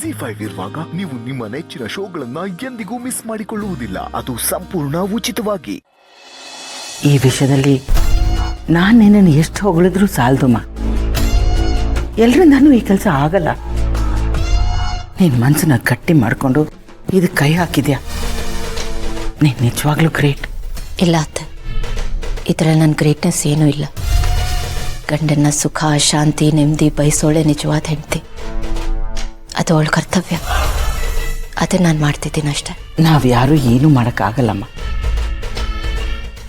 ZEE5 ಇರುವಾಗ ನೀವು ನಿಮ್ಮ ನೆಚ್ಚಿನ ಶೋಗಳನ್ನ ಎಂದಿಗೂ ಮಿಸ್ ಮಾಡಿಕೊಳ್ಳುವುದಿಲ್ಲ. ಅದು ಸಂಪೂರ್ಣ ಉಚಿತವಾಗಿ. ಈ ವಿಷಯದಲ್ಲಿ ನಾನು ನಿನ್ನನ್ನು ಎಷ್ಟು ಹೊಗಳಿದ್ರೂ ಸಾಲದಮ್ಮ. ಎಲ್ರಿಂದಾನು ಈ ಕೆಲಸ ಆಗಲ್ಲ. ನಿನ್ನ ಮನಸ್ಸನ್ನ ಗಟ್ಟಿ ಮಾಡಿಕೊಂಡು ಇದಕ್ಕೆ ಕೈ ಹಾಕಿದ್ಯಾ. ನೀನು ನಿಜವಾಗ್ಲೂ ಗ್ರೇಟ್. ಇಲ್ಲ ಅತ್ತೆ, ಇದರಲ್ಲಿ ನನ್ನ ಗ್ರೇಟ್ನೆಸ್ ಏನೂ ಇಲ್ಲ. ಗಂಡನ ಸುಖ ಶಾಂತಿ ನೆಮ್ಮದಿ ಬಯಸೋಳೆ ನಿಜವಾದ ಹೆಂಡತಿ. ಅದು ಅವಳ ಕರ್ತವ್ಯ. ಅದೇ ನಾನು ಮಾಡ್ತಿದ್ದೀನಿ ಅಷ್ಟೆ. ನಾವು ಯಾರೂ ಏನೂ ಮಾಡೋಕ್ಕಾಗಲ್ಲಮ್ಮ.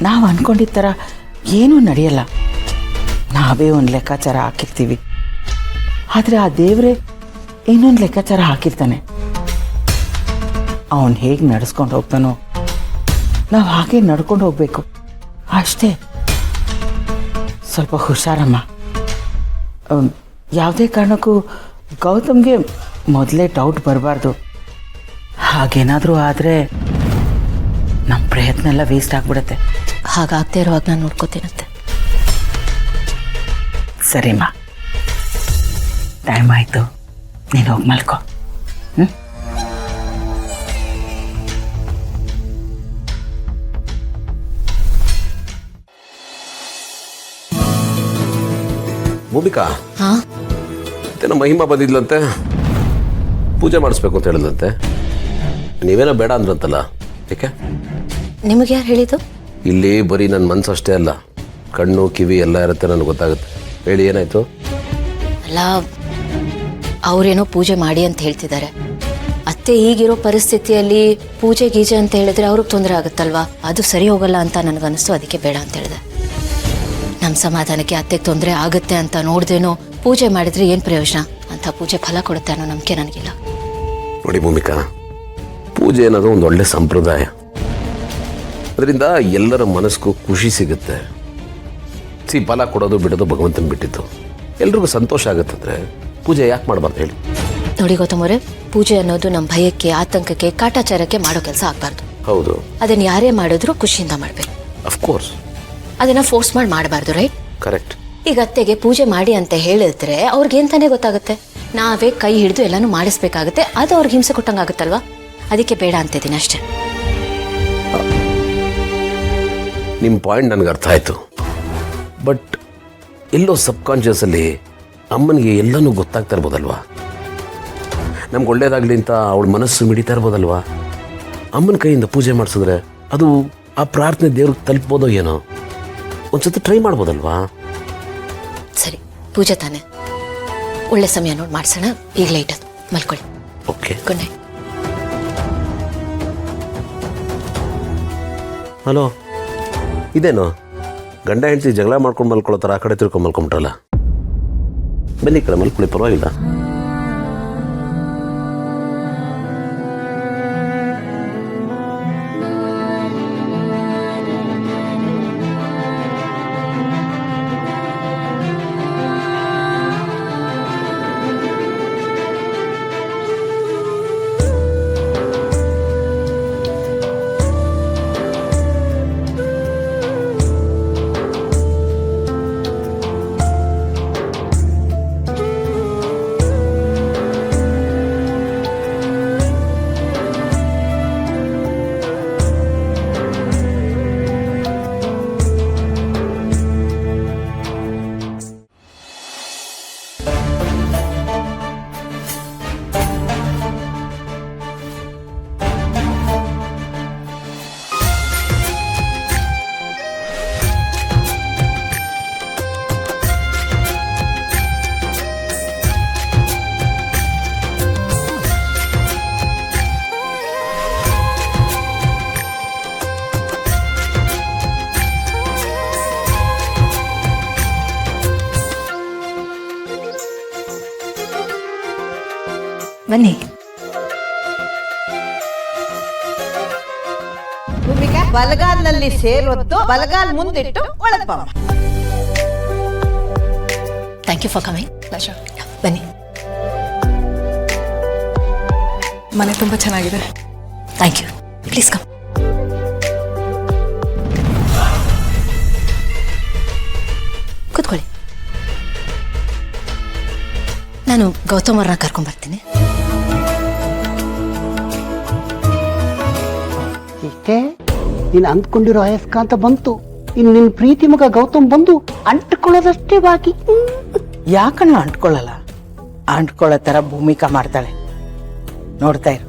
ನಾವು ಅಂದ್ಕೊಂಡಿದ್ದ ಥರ ಏನೂ ನಡೆಯಲ್ಲ. ನಾವೇ ಒಂದು ಲೆಕ್ಕಾಚಾರ ಹಾಕಿರ್ತೀವಿ, ಆದರೆ ಆ ದೇವರೇ ಇನ್ನೊಂದು ಲೆಕ್ಕಾಚಾರ ಹಾಕಿರ್ತಾನೆ. ಅವನು ಹೇಗೆ ನಡೆಸ್ಕೊಂಡು ಹೋಗ್ತಾನೋ ನಾವು ಹಾಗೆ ನಡ್ಕೊಂಡು ಹೋಗ್ಬೇಕು ಅಷ್ಟೇ. ಸ್ವಲ್ಪ ಹುಷಾರಮ್ಮ. ಯಾವುದೇ ಕಾರಣಕ್ಕೂ ಗೌತಮ್ಗೆ ಮೊದಲೇ ಡೌಟ್ ಬರಬಾರ್ದು. ಹಾಗೇನಾದರೂ ಆದರೆ ನಮ್ಮ ಪ್ರಯತ್ನ ಎಲ್ಲ ವೇಸ್ಟ್ ಆಗಿಬಿಡುತ್ತೆ. ಹಾಗಾಗದೇ ಇರುವಾಗ ನಾನು ನೋಡ್ಕೋತೀನಂತೆ. ಸರಿಮ್ಮ, ಟೈಮ್ ಆಯಿತು, ನೀನು ಹೋಗಿ ಮಲ್ಕೋ. ಭೂಮಿಕಾ, ಹಾಂ, ಮತ್ತೇನೋ ಮಹಿಮಾ ಬಂದಿದ್ಲಂತೆ, ಪೂಜೆ ಮಾಡಿಸ್ಬೇಕು ಅಂತ ಹೇಳಿದ್ಲಂತೆ. ನೀವೇನೋ ಬೇಡ ಅಂದ್ರಂತಲ್ಲ, ಏಕೆ? ನಿಮಗೆ ಯಾರು ಹೇಳಿದ್ದು? ಇಲ್ಲಿ ಬರೀ ನನ್ನ ಮನಸ್ಸು ಅಷ್ಟೇ ಅಲ್ಲ, ಕಣ್ಣು ಕಿವಿ ಎಲ್ಲ ಇರುತ್ತೆ, ನನಗೆ ಗೊತ್ತಾಗುತ್ತೆ. ಹೇಳಿ, ಏನಾಯ್ತು? ಅಲ್ಲ, ಅವರೇನೋ ಪೂಜೆ ಮಾಡಿ ಅಂತ ಹೇಳ್ತಿದ್ದಾರೆ. ಅತ್ತೆ ಈಗಿರೋ ಪರಿಸ್ಥಿತಿಯಲ್ಲಿ ಪೂಜೆ ಗೀಜೆ ಅಂತ ಹೇಳಿದ್ರೆ ಅವ್ರಿಗೆ ತೊಂದರೆ ಆಗುತ್ತಲ್ವಾ, ಅದು ಸರಿ ಹೋಗಲ್ಲ ಅಂತ ನನಗನ್ನಿಸ್ತು. ಅದಕ್ಕೆ ಬೇಡ ಅಂತ ಹೇಳಿದೆ. ನಮ್ಮ ಸಮಾಧಾನಕ್ಕೆ ಅತ್ತೆಗೆ ತೊಂದರೆ ಆಗುತ್ತೆ ಅಂತ ನೋಡ್ದೇನೋ ಪೂಜೆ ಮಾಡಿದ್ರೆ ಏನು ಪ್ರಯೋಜನ ಅಂತ ಪೂಜೆ ಫಲ ಕೊಡುತ್ತೆ ಅನ್ನೋ ನಂಬಿಕೆ ನನಗಿಲ್ಲ. ನೋಡಿ ಭೂಮಿಕಾ, ಪೂಜೆ ಅನ್ನೋದು ಒಂದು ಒಳ್ಳೆ ಸಂಪ್ರದಾಯ. ಅದರಿಂದ ಎಲ್ಲರ ಮನಸ್ಸಿಗೂ ಖುಷಿ ಸಿಗುತ್ತೆ. ಫಲ ಕೊಡೋದು ಬಿಡೋದು ಭಗವಂತನ ಬಿಟ್ಟಿದ್ದು. ಎಲ್ರಿಗೂ ಸಂತೋಷ ಆಗುತ್ತಂದ್ರೆ ಪೂಜೆ ಯಾಕೆ ಮಾಡಬಾರ್ದು ಹೇಳಿ? ನೋಡಿ ಗೌತಮರೇ, ಪೂಜೆ ಅನ್ನೋದು ನಮ್ಮ ಭಯಕ್ಕೆ, ಆತಂಕಕ್ಕೆ, ಕಾಟಾಚಾರಕ್ಕೆ ಮಾಡೋ ಕೆಲಸ ಆಗಬಾರ್ದು. ಹೌದು, ಅದನ್ನ ಯಾರೇ ಮಾಡಿದ್ರು ಖುಷಿಯಿಂದ ಮಾಡಬೇಕು. ಅಫ್ಕೋರ್ಸ್. ಅದನ್ನ ಫೋರ್ಸ್ ಮಾಡಿ ಮಾಡಬಾರ್ದು, ರೈಟ್? ಕರೆಕ್ಟ್. ಈಗ ಅತ್ತೆಗೆ ಪೂಜೆ ಮಾಡಿ ಅಂತ ಹೇಳಿದ್ರೆ ಅವ್ರಿಗೆ ಅಂತಾನೆ ಗೊತ್ತಾಗುತ್ತೆ. ನಾವೇ ಕೈ ಹಿಡಿದು ಎಲ್ಲಾನು ಮಾಡಿಸ್ಬೇಕಾಗುತ್ತೆ. ಅದು ಅವ್ರಿಗೆ ಹಿಂಸೆ ಕೊಟ್ಟಂಗಾಗುತ್ತಲ್ವಾ? ಅದಕ್ಕೆ ಬೇಡ ಅಂತಿದ್ದೀನಿ ಅಷ್ಟೇ. ನಿಮ್ಮ ಪಾಯಿಂಟ್ ನನಗೆ ಅರ್ಥ ಆಯಿತು. ಬಟ್ ಎಲ್ಲೋ ಸಬ್ಕಾನ್ಷಿಯಸಲ್ಲಿ ಅಮ್ಮನಿಗೆ ಎಲ್ಲನೂ ಗೊತ್ತಾಗ್ತಾ ಇರ್ಬೋದಲ್ವಾ? ನಮ್ಗೆ ಒಳ್ಳೇದಾಗಲಿ ಅಂತ ಅವಳ ಮನಸ್ಸು ಮಿಡಿತಾ ಇರ್ಬೋದಲ್ವಾ? ಅಮ್ಮನ ಕೈಯಿಂದ ಪೂಜೆ ಮಾಡಿಸಿದ್ರೆ ಅದು ಆ ಪ್ರಾರ್ಥನೆ ದೇವ್ರಿಗೆ ತಲುಪ್ಬೋದೋ ಏನೋ. ಒಂದ್ಸತಿ ಟ್ರೈ ಮಾಡ್ಬೋದಲ್ವಾ? ಸರಿ, ಪೂಜೆ ತಾನೆ, ಒಳ್ಳೆ ಸಮಯ ನೋಡಿ ಮಾಡಿಸೋಣ. ಈಗ ಲೈಟ್ ಅದು, ಮಲ್ಕೊಳ್ಳಿ. Okay, good night. ಹಲೋ, ಇದೇನು ಗಂಡ ಹೆಂಡತಿ ಜಗಳ ಮಾಡ್ಕೊಂಡು ಮಲ್ಕೊಳ್ಳೋ ಥರ ಆ ಕಡೆ ತಿರ್ಕೊಂಡು ಮಲ್ಕೊಂಬಿಟ್ರಲ್ಲ? ಬನ್ನಿ ಈ ಕಡೆ ಮಲ್ಕೊಳ್ಳಿ, ಪರವಾಗಿಲ್ಲ. ಬನ್ನಿ. ಭೂಮಿಕಾ, ಬಲಗಾಲ್ನಲ್ಲಿ ಸೇರೊದ್ದು ಬಲಗಾಲ್ ಮುಂದಿಟ್ಟು ಒಳಗ್ ಬಾ. Thank you for coming. ಬನ್ನಿ. ಮನೆ ತುಂಬ ಚೆನ್ನಾಗಿದೆ. Thank you. Please come. ಕೂತ್ಕೊಳ್ಳಿ. ನಾನು ಗೌತಮ್ ಅವ್ರನ್ನ ಕರ್ಕೊಂಡ್ಬರ್ತೀನಿ. ಇಷ್ಟೇ ನೀನು ಅಂದ್ಕೊಂಡಿರೋ ಅಯಸ್ಕಾಂತ ಬಂತು. ಇನ್ನು ನಿನ್ನ ಪ್ರೀತಿ ಮಗ ಗೌತಮ್ ಬಂದು ಅಂಟ್ಕೊಳ್ಳೋದಷ್ಟೇ ಬಾಕಿ. ಯಾಕಣ್ಣ ಅಂಟ್ಕೊಳ್ಳಲ್ಲ? ಅಂಟ್ಕೊಳ್ಳೋ ಥರ ಭೂಮಿಕಾ ಮಾಡ್ತಾಳೆ, ನೋಡ್ತಾ ಇರು.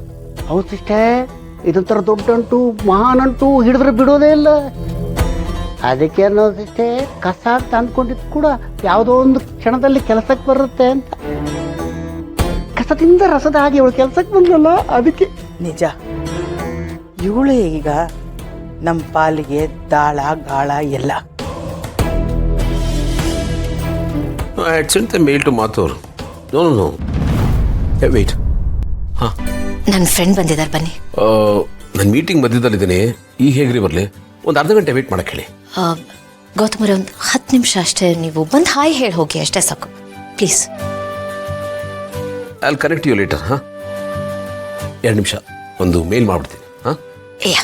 ಹೌದು ಸಿಸ್ಟರ್, ಇದೊಂಥರ ದೊಡ್ಡ ಅಂಟು, ಮಹಾನ್ ಅಂಟು, ಹಿಡಿದ್ರೆ ಬಿಡೋದೇ ಇಲ್ಲ. ಅದಕ್ಕೆ ಅನ್ನೋದಿಷ್ಟೇ ಕಸ ಅಂತ ಅಂದ್ಕೊಂಡಿದ್ದು ಕೂಡ ಯಾವುದೋ ಒಂದು ಕ್ಷಣದಲ್ಲಿ ಕೆಲಸಕ್ಕೆ ಬರುತ್ತೆ ಅಂತ. ಕಸದಿಂದ ರಸದ ಹಾಗೆ ಇವಳು ಕೆಲಸಕ್ಕೆ ಬಂದ್ರಲ್ಲ, ಅದಕ್ಕೆ. ನಿಜ, ಇವಳೇ ಈಗ ನಮ್ಮ ಪಾಲಿಗೆ ದಾಳ ಗಾಳ ಎಲ್ಲ. I sent the mail to Mathur. No. Hey, wait. ಹಾಂ, ನನ್ನ ಫ್ರೆಂಡ್ ಬಂದಿದ್ದಾರೆ, ಬನ್ನಿ. ನಾನು ಮೀಟಿಂಗ್ ಮಧ್ಯದಲ್ಲಿದ್ದೀನಿ. ಈಗ ಹೇಗ್ರಿ ಬರಲಿ? ಒಂದು ಅರ್ಧ ಗಂಟೆ ವೇಟ್ ಮಾಡಕ್ಕೆ ಹೇಳಿ. ಗೌತಮರೇ, ಒಂದು 10 ನಿಮಿಷ ಅಷ್ಟೇ, ನೀವು ಬಂದು ಹಾಯ್ ಹೇಳಿ ಹೋಗಿ ಅಷ್ಟೇ ಸಾಕು, please. I will connect you later. ಹಾಂ, 2 ನಿಮಿಷ ಒಂದು ಮೇಲ್ ಮಾಡ್ಬಿಡ್ತೀನಿ. ಹಾಂ, ಯಾ.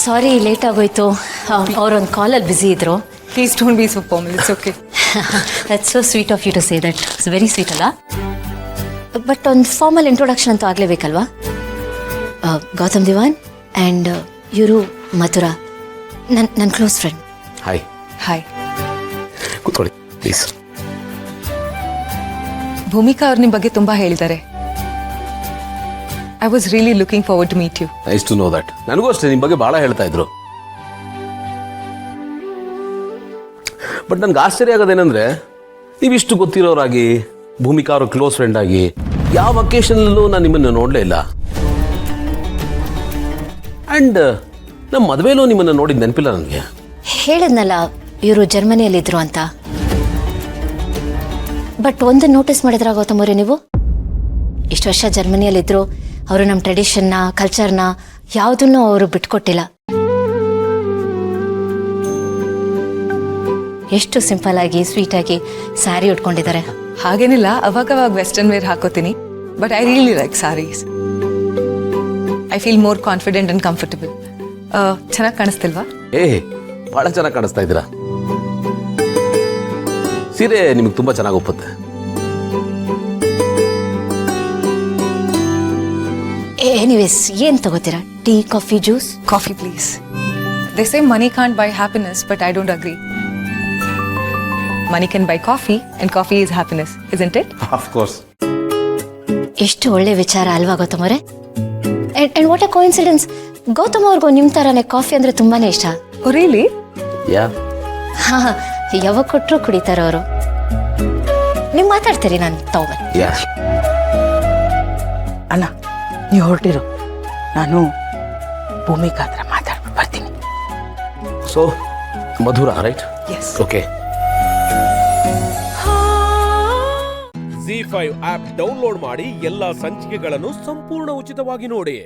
ಸಾರಿ, ಲೇಟ್ ಆಗೋಯ್ತು. ಅವರೊಂದು ಕಾಲಲ್ಲಿ ಬ್ಯುಸಿ ಇದ್ರು. Please don't be so formal, it's okay. That's so sweet of you to say that. It's very sweet ಅಲ್ಲ? ಬಟ್ ಒಂದು ಫಾರ್ಮಲ್ ಇಂಟ್ರೊಡಕ್ಷನ್ ಅಂತೂ ಆಗಲೇಬೇಕಲ್ವಾ? ಗೌತಮ್ ದಿವಾನ್ ಆ್ಯಂಡ್ ಇವರು ಮಥುರಾ, ನನ್ನ ಕ್ಲೋಸ್ ಫ್ರೆಂಡ್. ಹಾಯ್. ಹಾಯ್. ಕೂತ್ಕೊಳ್ಳಿ ಪ್ಲೀಸ್. ಭೂಮಿಕಾ ಅವ್ರು ನಿಮ್ಮ ಬಗ್ಗೆ ತುಂಬ ಹೇಳಿದ್ದಾರೆ. I was really looking forward to meet you. Nice to know that. ನನಗೂ ಅಷ್ಟೇ ನಿಮ್ಮ ಬಗ್ಗೆ ಭಾಳ ಹೇಳ್ತಾ ಇದ್ರು. ಬಟ್ ನನ್ಗೆ ಆಶ್ಚರ್ಯ ಆಗೋದೇನೆಂದ್ರೆ, ನೀವಿಷ್ಟು ಗೊತ್ತಿರೋರಾಗಿ, ಭೂಮಿಕಾ ಅವ್ರ ಕ್ಲೋಸ್ ಫ್ರೆಂಡ್ ಆಗಿ, ಯಾವ ಅಕೇಶನಲ್ಲೂ ನಾನು ನಿಮ್ಮನ್ನು ನೋಡಲೇ ಇಲ್ಲ. ಆ್ಯಂಡ್ ನಮ್ಮ ಮದುವೆಲೂ ನಿಮ್ಮನ್ನು ನೋಡಿದ ನೆನಪಿಲ್ಲ ನನಗೆ. ಹೇಳಿದ್ನಲ್ಲ ಇವರು ಜರ್ಮನಿಯಲ್ಲಿದ್ರು ಅಂತ. ಬಟ್ ಒಂದು ನೋಟಿಸ್ ಮಾಡಿದ್ರ ಗೌತಮ್ ಅವರೇ, ನೀವು ಇಷ್ಟು ವರ್ಷ ಜರ್ಮನಿಯಲ್ಲಿದ್ರು, ಅವರು ನಮ್ಮ ಟ್ರೆಡಿಷನ್ನ, ಕಲ್ಚರ್ನ ಯಾವುದನ್ನು ಅವರು ಬಿಟ್ಕೊಟ್ಟಿಲ್ಲ. ಎಷ್ಟು ಸಿಂಪಲ್ ಆಗಿ, ಸ್ವೀಟ್ ಆಗಿ ಸ್ಯಾರಿ ಉಟ್ಕೊಂಡಿದ್ದಾರೆ. ಹಾಗೇನಿಲ್ಲ, ಅವಾಗ ವೆಸ್ಟರ್ನ್ ವೇರ್ ಹಾಕೋತೀನಿ. But I really like saris. I feel more confident and comfortable. ಚೆನ್ನಾಗಿ ಕಾಣಿಸ್ತಿಲ್ವಾ? ಭಾಳ ಚೆನ್ನಾಗಿ ಕಾಣಿಸ್ತಾ ಇದ್ದೀರಾ. ಸೀರೆ ನಿಮಗೆ ತುಂಬ ಚೆನ್ನಾಗಿ ಒಪ್ಪುತ್ತೆ. ಎನಿವೇಸ್, ಏನು ತಗೋತೀರಾ? Tea, coffee, juice? Coffee please. They say money can't buy happiness, but I don't agree. Money can buy coffee and coffee is happiness, isn't it? Of course. ಎಷ್ಟು ಒಳ್ಳೆ ವಿಚಾರ ಅಲ್ವಾ ಗೌತಮ್ ಅವರೇ? And what a coincidence, Gautam ಅವ್ರಿಗೂ ನಿಮ್ಮ ಥರನೇ coffee ಅಂದರೆ ತುಂಬಾನೇ ಇಷ್ಟ. ರಿಯಲಿ? ಯಾ. ಹಾ, ಯಾವಾಗ ಕೊಟ್ಟರು ಕುಡಿತಾರೆ ಅವರು. ನೀವು ಮಾತಾಡ್ತೀರಿ, ನಾನು ತಗೋಬನ್ನಿ. ಯಾ. ಅಣ್ಣ, ನೀವು ಹೊರಟಿರು, ನಾನು ಭೂಮಿಕಾ ಹತ್ರ ಮಾತಾಡ್ಬಿಟ್ಟು ಬರ್ತೀನಿ. So Madhura, right? Yes. Okay. ZEE5 app download ಮಾಡಿ ಎಲ್ಲಾ ಸಂಚಿಕೆಗಳನ್ನು ಸಂಪೂರ್ಣ ಉಚಿತವಾಗಿ ನೋಡಿ.